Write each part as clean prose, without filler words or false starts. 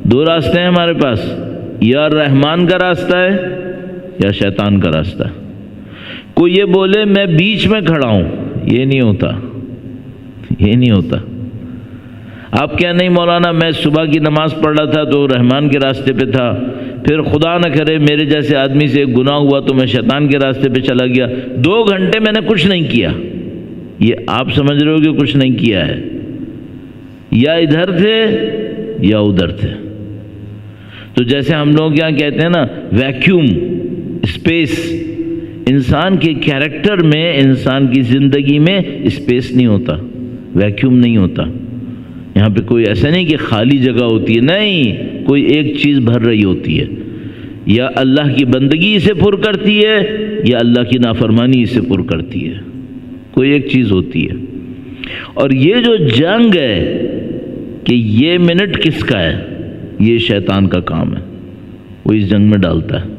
دو راستے ہیں ہمارے پاس، یا رحمان کا راستہ ہے یا شیطان کا راستہ ہے۔ کوئی یہ بولے میں بیچ میں کھڑا ہوں، یہ نہیں ہوتا، یہ نہیں ہوتا۔ آپ کیا نہیں مولانا میں صبح کی نماز پڑھ رہا تھا تو رحمان کے راستے پہ تھا، پھر خدا نہ کرے میرے جیسے آدمی سے ایک گناہ ہوا تو میں شیطان کے راستے پہ چلا گیا، 2 گھنٹے میں نے کچھ نہیں کیا۔ یہ آپ سمجھ رہے ہو کہ کچھ نہیں کیا ہے، یا ادھر تھے یا ادھر تھے۔ تو جیسے ہم لوگ یہاں کہتے ہیں نا ویکیوم اسپیس، انسان کے کیریکٹر میں، انسان کی زندگی میں اسپیس نہیں ہوتا، ویکیوم نہیں ہوتا۔ یہاں پہ کوئی ایسا نہیں کہ خالی جگہ ہوتی ہے، نہیں، کوئی ایک چیز بھر رہی ہوتی ہے، یا اللہ کی بندگی اسے پر کرتی ہے یا اللہ کی نافرمانی اسے پر کرتی ہے، کوئی ایک چیز ہوتی ہے۔ اور یہ جو جنگ ہے کہ یہ منٹ کس کا ہے، یہ شیطان کا کام ہے، وہ اس جنگ میں ڈالتا ہے۔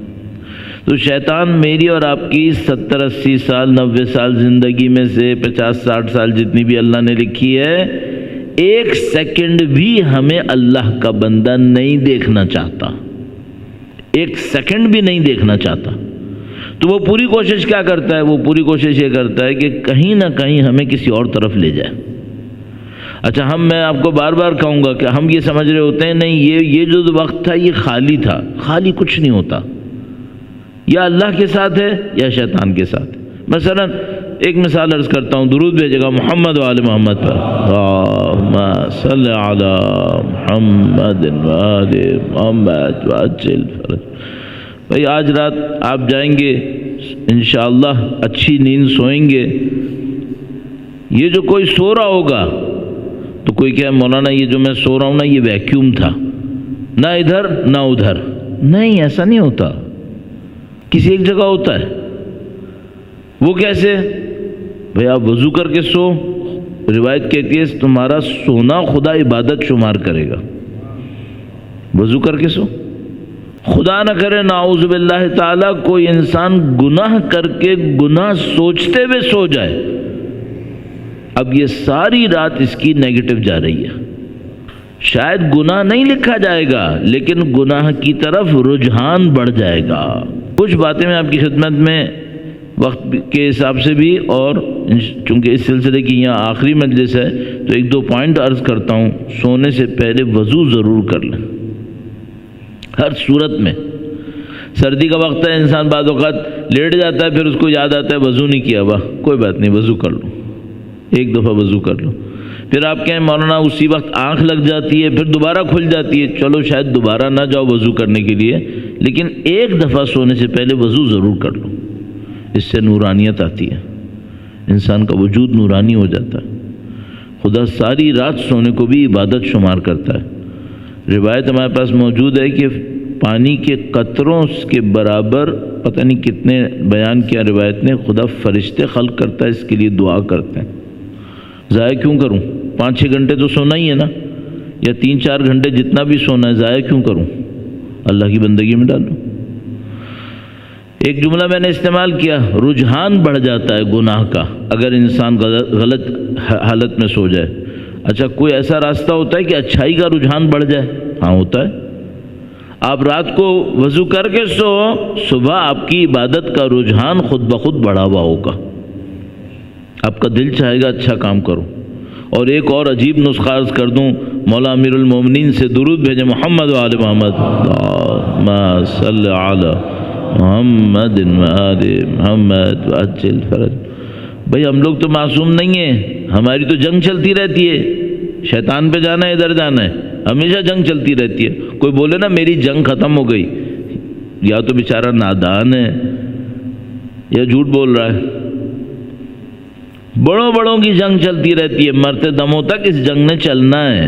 تو شیطان میری اور آپ کی 70 80 سال 90 سال زندگی میں سے 50 60 سال جتنی بھی اللہ نے لکھی ہے، 1 سیکنڈ بھی ہمیں اللہ کا بندہ نہیں دیکھنا چاہتا، 1 سیکنڈ بھی نہیں دیکھنا چاہتا۔ تو وہ پوری کوشش کیا کرتا ہے؟ وہ پوری کوشش یہ کرتا ہے کہ کہیں نہ کہیں ہمیں کسی اور طرف لے جائے۔ اچھا میں آپ کو بار بار کہوں گا کہ ہم یہ سمجھ رہے ہوتے ہیں نہیں یہ جو وقت تھا یہ خالی تھا، خالی کچھ نہیں ہوتا، یا اللہ کے ساتھ ہے یا شیطان کے ساتھ ہے۔ مثلا ایک مثال عرض کرتا ہوں، درود بھیجے گا محمد و آل محمد پر، اللہم صلی علی محمد و آل محمد وعجل فرج۔ بھائی آج رات آپ جائیں گے انشاءاللہ اچھی نیند سوئیں گے۔ یہ جو کوئی سو رہا ہوگا تو کوئی کہے مولانا یہ جو میں سو رہا ہوں نا یہ ویکیوم تھا، نہ ادھر نہ ادھر، نہیں ایسا نہیں ہوتا، کسی ایک جگہ ہوتا ہے۔ وہ کیسے؟ بھئی آپ وضو کر کے سو، روایت کہتی ہے تمہارا سونا خدا عبادت شمار کرے گا، وضو کر کے سو۔ خدا نہ کرے نعوذ باللہ تعالی کوئی انسان گناہ کر کے گناہ سوچتے ہوئے سو جائے، اب یہ ساری رات اس کی نیگیٹو جا رہی ہے، شاید گناہ نہیں لکھا جائے گا لیکن گناہ کی طرف رجحان بڑھ جائے گا۔ کچھ باتیں میں آپ کی خدمت میں وقت کے حساب سے بھی، اور چونکہ اس سلسلے کی یہاں آخری مجلس ہے تو 1-2 پوائنٹ عرض کرتا ہوں۔ سونے سے پہلے وضو ضرور کر لیں، ہر صورت میں۔ سردی کا وقت ہے، انسان بعض اوقات لیٹ جاتا ہے، پھر اس کو یاد آتا ہے وضو نہیں کیا، واہ کوئی بات نہیں وضو کر لو، 1 دفعہ وضو کر لو۔ پھر آپ کہیں مولانا اسی وقت آنکھ لگ جاتی ہے، پھر دوبارہ کھل جاتی ہے، چلو شاید دوبارہ نہ جاؤ وضو کرنے کے لیے، لیکن 1 دفعہ سونے سے پہلے وضو ضرور کر لو، اس سے نورانیت آتی ہے، انسان کا وجود نورانی ہو جاتا ہے۔ خدا ساری رات سونے کو بھی عبادت شمار کرتا ہے۔ روایت ہمارے پاس موجود ہے کہ پانی کے قطروں کے برابر پتہ نہیں کتنے بیان کیا روایت نے، خدا فرشتے خلق کرتا ہے، اس کے لیے دعا کرتے ہیں۔ ضائع کیوں کروں؟ 5-6 گھنٹے تو سونا ہی ہے نا، یا 3-4 گھنٹے جتنا بھی سونا ہے، ضائع کیوں کروں؟ اللہ کی بندگی میں ڈالوں۔ ایک جملہ میں نے استعمال کیا، رجحان بڑھ جاتا ہے گناہ کا اگر انسان غلط حالت میں سو جائے۔ اچھا کوئی ایسا راستہ ہوتا ہے کہ اچھائی کا رجحان بڑھ جائے؟ ہاں ہوتا ہے۔ آپ رات کو وضو کر کے سو، صبح آپ کی عبادت کا رجحان خود بخود بڑھا ہوا ہوگا، آپ کا دل چاہے گا اچھا کام کرو۔ اور ایک اور عجیب نسخہ عرض کر دوں، مولا امیر المومنین سے درود بھیجے محمد و آل محمد، اللہم صلی علی محمد و آل محمد وعجل فرج۔ بھئی ہم لوگ تو معصوم نہیں ہیں، ہماری تو جنگ چلتی رہتی ہے، شیطان پہ جانا ہے ادھر جانا ہے، ہمیشہ جنگ چلتی رہتی ہے۔ کوئی بولے نا میری جنگ ختم ہو گئی، یا تو بیچارہ نادان ہے یا جھوٹ بول رہا ہے۔ بڑوں کی جنگ چلتی رہتی ہے، مرتے دموں تک اس جنگ نے چلنا ہے۔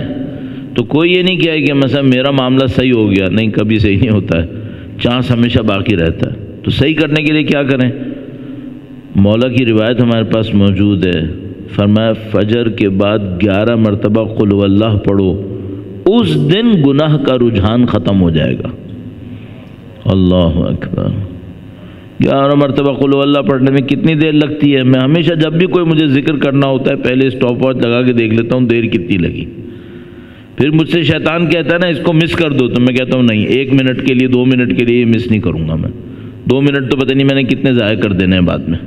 تو کوئی یہ نہیں کہے کہ مثلا میرا معاملہ صحیح ہو گیا، نہیں، کبھی صحیح نہیں ہوتا ہے، چانس ہمیشہ باقی رہتا ہے۔ تو صحیح کرنے کے لیے کیا کریں؟ مولا کی روایت ہمارے پاس موجود ہے، فرمایا فجر کے بعد 11 مرتبہ قل هو اللہ پڑھو، اس دن گناہ کا رجحان ختم ہو جائے گا۔ اللہ اکبر۔ 11 مرتبہ قل هو اللہ پڑھنے میں کتنی دیر لگتی ہے؟ میں ہمیشہ جب بھی کوئی مجھے ذکر کرنا ہوتا ہے پہلے اسٹاپ واچ لگا کے دیکھ لیتا ہوں دیر کتنی لگی۔ پھر مجھ سے شیطان کہتا ہے نا اس کو مس کر دو، تو میں کہتا ہوں نہیں، 1 منٹ کے لیے 2 منٹ کے لیے مس نہیں کروں گا میں. 2 منٹ تو پتہ نہیں میں نے کتنے ضائع کر دینے ہیں بعد میں.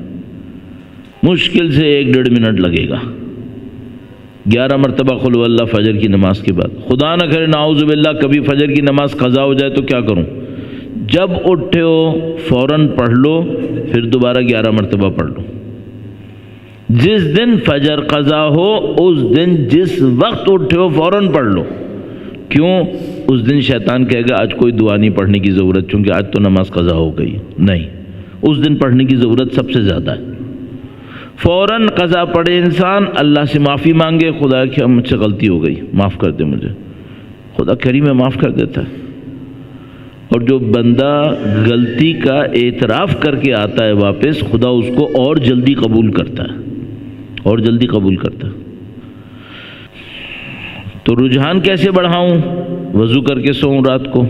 مشکل سے 1-1.5 منٹ لگے گا. 11 مرتبہ قل ہو اللہ فجر کی نماز کے بعد. خدا نہ کرے نعوذ باللہ کبھی فجر کی نماز قضا ہو جائے تو کیا کروں؟ جب اٹھے ہو فوراً پڑھ لو، پھر دوبارہ 11 مرتبہ پڑھ لو. جس دن فجر قضا ہو اس دن جس وقت اٹھے ہو فوراً پڑھ لو. کیوں؟ اس دن شیطان کہے گا آج کوئی دعا نہیں پڑھنے کی ضرورت، چونکہ آج تو نماز قضا ہو گئی. نہیں، اس دن پڑھنے کی ضرورت سب سے زیادہ ہے. فوراً قضا پڑھے انسان، اللہ سے معافی مانگے، خدا کیا مجھ سے غلطی ہو گئی، معاف کر دے مجھے. خدا کریم ہے، معاف کر دیتا ہے. اور جو بندہ غلطی کا اعتراف کر کے آتا ہے واپس، خدا اس کو اور جلدی قبول کرتا ہے، اور جلدی قبول کرتا ہے. تو رجحان کیسے بڑھاؤں؟ وضو کر کے سوؤں رات کو.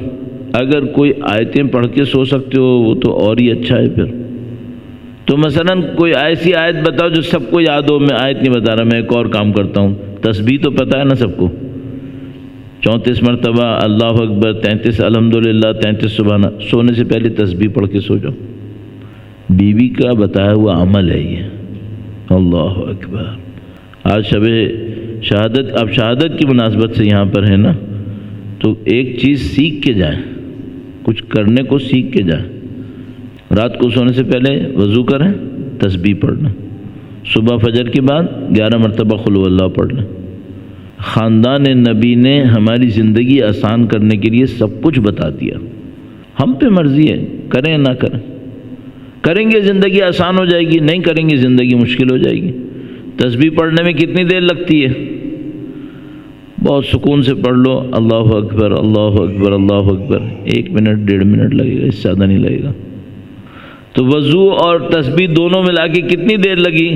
اگر کوئی آیتیں پڑھ کے سو سکتے ہو وہ تو اور ہی اچھا ہے. پھر تو مثلا کوئی ایسی آیت بتاؤ جو سب کو یاد ہو. میں آیت نہیں بتا رہا، میں ایک اور کام کرتا ہوں. تسبیح تو پتہ ہے نا سب کو، 34 مرتبہ اللہ اکبر، 33 الحمدللہ، 33 سبحانہ. سونے سے پہلے تسبیح پڑھ کے سو جاؤ. بیوی کا بتایا ہوا عمل ہے یہ. اللہ اکبر. آج شب شہادت، اب شہادت کی مناسبت سے یہاں پر ہے نا، تو ایک چیز سیکھ کے جائیں، کچھ کرنے کو سیکھ کے جائیں. رات کو سونے سے پہلے وضو کریں، تسبیح پڑھ لیں. صبح فجر کے بعد 11 مرتبہ قل ہو اللہ پڑھ لیں. خاندان نبی نے ہماری زندگی آسان کرنے کے لیے سب کچھ بتا دیا. ہم پہ مرضی ہے، کریں نہ کریں. کریں گے زندگی آسان ہو جائے گی، نہیں کریں گے زندگی مشکل ہو جائے گی. تسبیح پڑھنے میں کتنی دیر لگتی ہے؟ بہت سکون سے پڑھ لو، اللہ اکبر اللہ اکبر اللہ اکبر. 1 منٹ 1.5 منٹ لگے گا، اس سے زیادہ نہیں لگے گا. تو وضو اور تسبیح دونوں ملا کے کتنی دیر لگی؟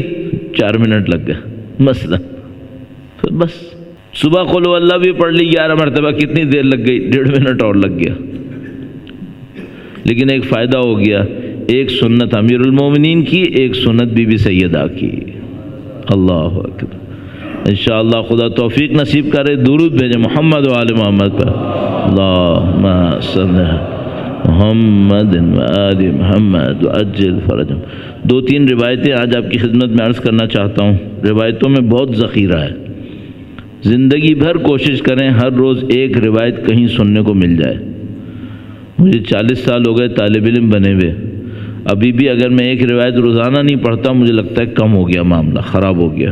4 منٹ لگ گئے مثلا. بس صبح قل ہو اللہ بھی پڑھ لی 11 مرتبہ، کتنی دیر لگ گئی؟ 1.5 منٹ اور لگ گیا. لیکن ایک فائدہ ہو گیا، ایک سنت امیر المومنین کی، ایک سنت بی بی سیدہ کی. اللہ اکبر. انشاءاللہ خدا توفیق نصیب کرے. درود بھیجیں محمد و آل محمد پر. اللہم صلی محمد و آل محمد وعجل فرجہم. 2-3 روایتیں آج آپ کی خدمت میں عرض کرنا چاہتا ہوں. روایتوں میں بہت ذخیرہ ہے. زندگی بھر کوشش کریں ہر روز ایک روایت کہیں سننے کو مل جائے. مجھے 40 سال ہو گئے طالب علم بنے ہوئے، ابھی بھی اگر میں ایک روایت روزانہ نہیں پڑھتا مجھے لگتا ہے کم ہو گیا، معاملہ خراب ہو گیا.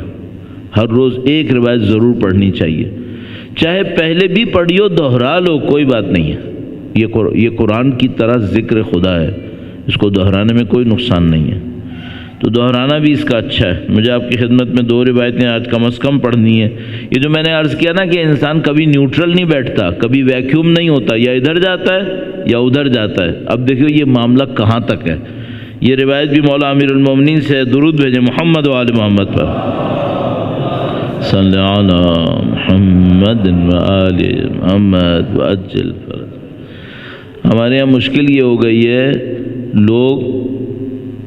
ہر روز ایک روایت ضرور پڑھنی چاہیے. چاہے پہلے بھی پڑھی ہو، دہرا لو، کوئی بات نہیں ہے. یہ قرآن کی طرح ذکر خدا ہے، اس کو دہرانے میں کوئی نقصان نہیں ہے. تو دہرانا بھی اس کا اچھا ہے. مجھے آپ کی خدمت میں 2 روایتیں آج کم از کم پڑھنی ہے. یہ جو میں نے عرض کیا نا کہ انسان کبھی نیوٹرل نہیں بیٹھتا، کبھی ویکیوم نہیں ہوتا، یا ادھر جاتا ہے یا ادھر جاتا ہے. اب دیکھو یہ معاملہ کہاں تک ہے. یہ روایت بھی مولا امیر المومنین سے. درود بھیجیں محمد و آل محمد پر. صلی علی محمد و آل محمد وعجل فرج. ہمارے یہاں مشکل یہ ہو گئی ہے، لوگ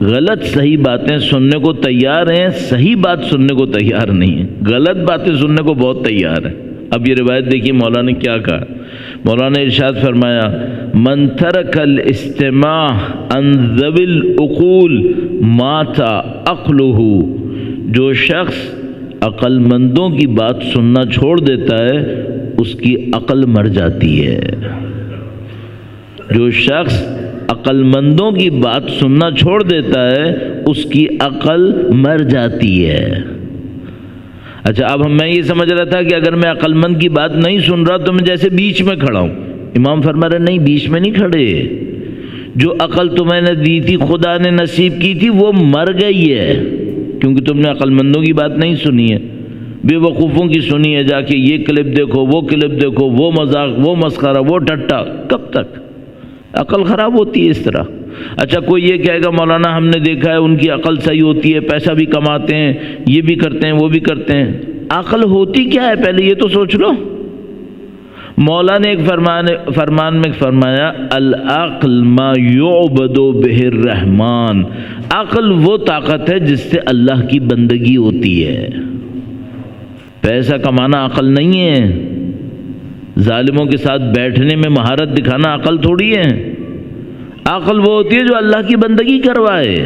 غلط صحیح باتیں سننے کو تیار ہیں، صحیح بات سننے کو تیار نہیں ہیں. غلط باتیں سننے کو بہت تیار ہیں. اب یہ روایت دیکھیے مولانا نے کیا کہا. مولانا نے ارشاد فرمایا من ترک الاستماع عن ذوی العقول مات عقلہ. جو شخص عقل مندوں کی بات سننا چھوڑ دیتا ہے اس کی عقل مر جاتی ہے. جو شخص عقل مندوں کی بات سننا چھوڑ دیتا ہے اس کی عقل مر جاتی ہے. اچھا اب میں یہ سمجھ رہا تھا کہ اگر میں عقل مند کی بات نہیں سن رہا تو میں جیسے بیچ میں کھڑا ہوں. امام فرما رہے نہیں، بیچ میں نہیں کھڑے. جو عقل تمہیں نے دی تھی، خدا نے نصیب کی تھی، وہ مر گئی ہے کیونکہ تم نے عقل مندوں کی بات نہیں سنی ہے، بے وقوفوں کی سنی ہے. جا کے یہ کلپ دیکھو، وہ کلپ دیکھو، وہ مذاق، وہ مسخرہ، وہ ٹھٹا. کب تک عقل خراب ہوتی ہے اس طرح. اچھا کوئی یہ کہے گا مولانا ہم نے دیکھا ہے ان کی عقل صحیح ہوتی ہے، پیسہ بھی کماتے ہیں، یہ بھی کرتے ہیں، وہ بھی کرتے ہیں. عقل ہوتی کیا ہے پہلے یہ تو سوچ لو. مولا نے ایک فرمان میں فرمایا العقل ما یعبد بہ الرحمن. عقل وہ طاقت ہے جس سے اللہ کی بندگی ہوتی ہے. پیسہ کمانا عقل نہیں ہے. ظالموں کے ساتھ بیٹھنے میں مہارت دکھانا عقل تھوڑی ہے. عقل وہ ہوتی ہے جو اللہ کی بندگی کروائے،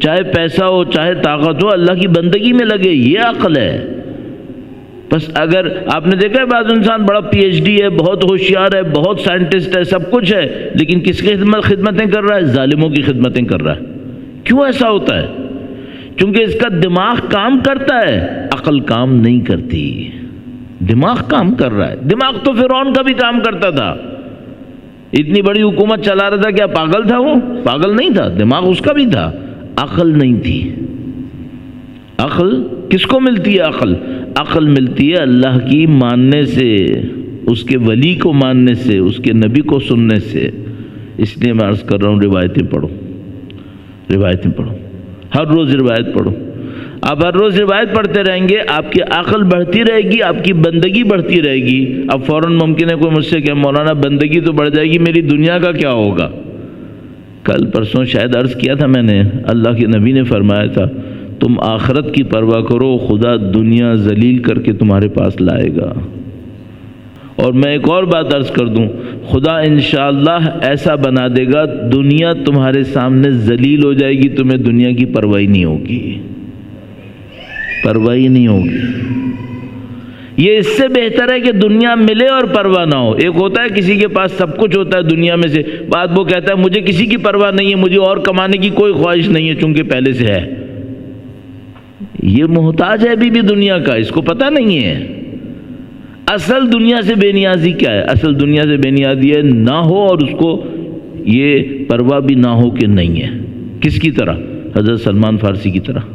چاہے پیسہ ہو چاہے طاقت ہو، اللہ کی بندگی میں لگے، یہ عقل ہے. بس اگر آپ نے دیکھا ہے بعض انسان بڑا پی ایچ ڈی ہے، بہت ہوشیار ہے، بہت سائنٹسٹ ہے، سب کچھ ہے، لیکن کس کی خدمتیں کر رہا ہے؟ ظالموں کی خدمتیں کر رہا ہے. کیوں ایسا ہوتا ہے؟ کیونکہ اس کا دماغ کام کرتا ہے، عقل کام نہیں کرتی. دماغ کام کر رہا ہے. دماغ تو فرعون کا بھی کام کرتا تھا، اتنی بڑی حکومت چلا رہا تھا. کیا پاگل تھا وہ؟ پاگل نہیں تھا، دماغ اس کا بھی تھا، عقل نہیں تھی. عقل کس کو ملتی ہے؟ عقل ملتی ہے اللہ کی ماننے سے، اس کے ولی کو ماننے سے، اس کے نبی کو سننے سے. اس لیے میں عرض کر رہا ہوں روایتیں پڑھو، روایتیں پڑھو، ہر روز روایت پڑھو. آپ ہر روز روایت پڑھتے رہیں گے، آپ کی عقل بڑھتی رہے گی، آپ کی بندگی بڑھتی رہے گی. اب فوراً ممکن ہے کوئی مجھ سے کہ مولانا بندگی تو بڑھ جائے گی، میری دنیا کا کیا ہوگا؟ کل پرسوں شاید عرض کیا تھا میں نے، اللہ کے نبی نے فرمایا تھا تم آخرت کی پرواہ کرو، خدا دنیا ذلیل کر کے تمہارے پاس لائے گا. اور میں ایک اور بات عرض کر دوں، خدا انشاءاللہ ایسا بنا دے گا دنیا تمہارے سامنے ذلیل ہو جائے گی، تمہیں دنیا کی پرواہ نہیں ہوگی، پرواہ نہیں ہوگی. یہ اس سے بہتر ہے کہ دنیا ملے اور پرواہ نہ ہو. ایک ہوتا ہے کسی کے پاس سب کچھ ہوتا ہے دنیا میں سے، بعد وہ کہتا ہے مجھے کسی کی پرواہ نہیں ہے، مجھے اور کمانے کی کوئی خواہش نہیں ہے چونکہ پہلے سے ہے. یہ محتاج ہے ابھی بھی دنیا کا، اس کو پتہ نہیں ہے. اصل دنیا سے بے نیازی کیا ہے؟ اصل دنیا سے بے نیازی ہے نہ ہو اور اس کو یہ پرواہ بھی نہ ہو کہ نہیں ہے. کس کی طرح؟ حضرت سلمان فارسی کی طرح،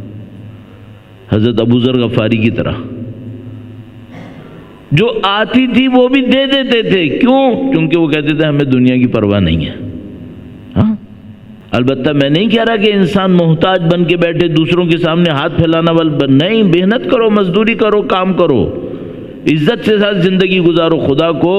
حضرت ابو ذر غفاری کی طرح. جو آتی تھی وہ بھی دے دیتے تھے. کیوں؟ کیونکہ وہ کہتے تھے ہمیں دنیا کی پرواہ نہیں ہے. ہاں البتہ میں نہیں کہہ رہا کہ انسان محتاج بن کے بیٹھے دوسروں کے سامنے ہاتھ پھیلانا نہیں. محنت کرو، مزدوری کرو، کام کرو، عزت سے ساتھ زندگی گزارو. خدا کو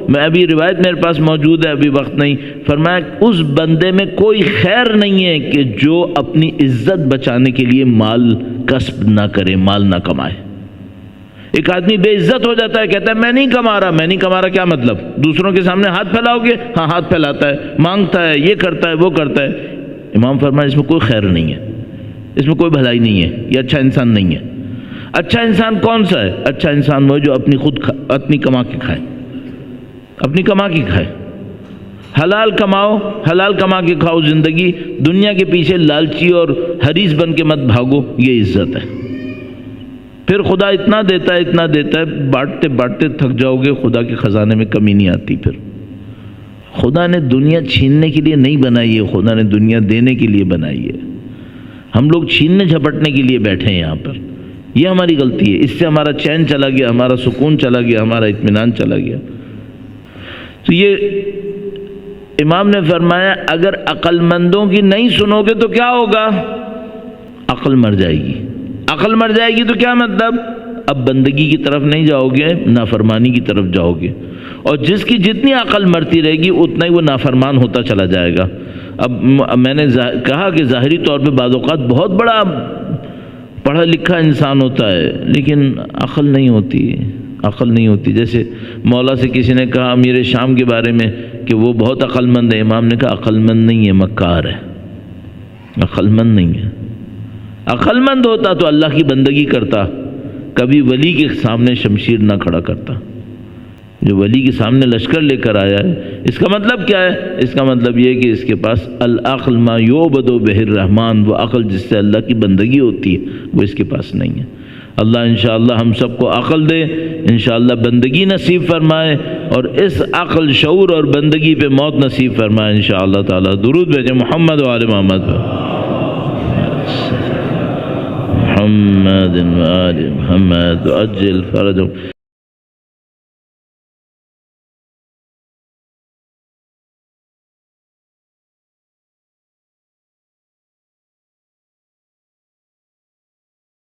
میں ابھی روایت میرے پاس موجود ہے، ابھی وقت نہیں، فرمایا اس بندے میں کوئی خیر نہیں ہے کہ جو اپنی عزت بچانے کے لیے مال کسب نہ کرے، مال نہ کمائے. ایک آدمی بے عزت ہو جاتا ہے، کہتا ہے میں نہیں کما رہا. کیا مطلب؟ دوسروں کے سامنے ہاتھ پھیلاؤ گے؟ ہاں ہاتھ پھیلاتا ہے، مانگتا ہے، یہ کرتا ہے، وہ کرتا ہے. امام فرمایا اس میں کوئی خیر نہیں ہے، اس میں کوئی بھلائی نہیں ہے، یہ اچھا انسان نہیں ہے. اچھا انسان کون سا ہے؟ اچھا انسان وہ جو اپنی کما کے کھائے، اپنی کما کے کھائے. حلال کماؤ، حلال کما کے کھاؤ زندگی. دنیا کے پیچھے لالچی اور حریص بن کے مت بھاگو، یہ عزت ہے. پھر خدا اتنا دیتا ہے، بانٹتے بانٹتے تھک جاؤ گے، خدا کے خزانے میں کمی نہیں آتی. پھر خدا نے دنیا چھیننے کے لیے نہیں بنائی ہے، خدا نے دنیا دینے کے لیے بنائی ہے. ہم لوگ چھیننے جھپٹنے کے لیے بیٹھے ہیں یہاں پر. یہ ہماری غلطی ہے، اس سے ہمارا چین چلا گیا، ہمارا سکون چلا گیا، ہمارا اطمینان چلا گیا. تو یہ امام نے فرمایا اگر عقل مندوں کی نہیں سنو گے تو کیا ہوگا؟ عقل مر جائے گی. عقل مر جائے گی تو کیا مطلب؟ اب بندگی کی طرف نہیں جاؤ گے، نافرمانی کی طرف جاؤ گے. اور جس کی جتنی عقل مرتی رہے گی اتنا ہی وہ نافرمان ہوتا چلا جائے گا. اب میں نے کہا کہ ظاہری طور پہ بعض اوقات بہت بڑا پڑھا لکھا انسان ہوتا ہے لیکن عقل نہیں ہوتی، عقل نہیں ہوتی. جیسے مولا سے کسی نے کہا امیر شام کے بارے میں کہ وہ بہت عقل مند ہے. امام نے کہا عقل مند نہیں ہے، مکار ہے، عقل مند نہیں ہے. عقل مند ہوتا تو اللہ کی بندگی کرتا، کبھی ولی کے سامنے شمشیر نہ کھڑا کرتا. جو ولی کے سامنے لشکر لے کر آیا ہے، اس کا مطلب کیا ہے؟ اس کا مطلب یہ کہ اس کے پاس العقل ما یعبد بہ الرحمن، وہ عقل جس سے اللہ کی بندگی ہوتی ہے وہ اس کے پاس نہیں ہے. اللہ انشاءاللہ ہم سب کو عقل دے، انشاءاللہ بندگی نصیب فرمائے، اور اس عقل، شعور اور بندگی پہ موت نصیب فرمائے انشاءاللہ تعالی. درود بھیجیں محمد و آل محمد محمد و آل محمد. عجل فرجهم.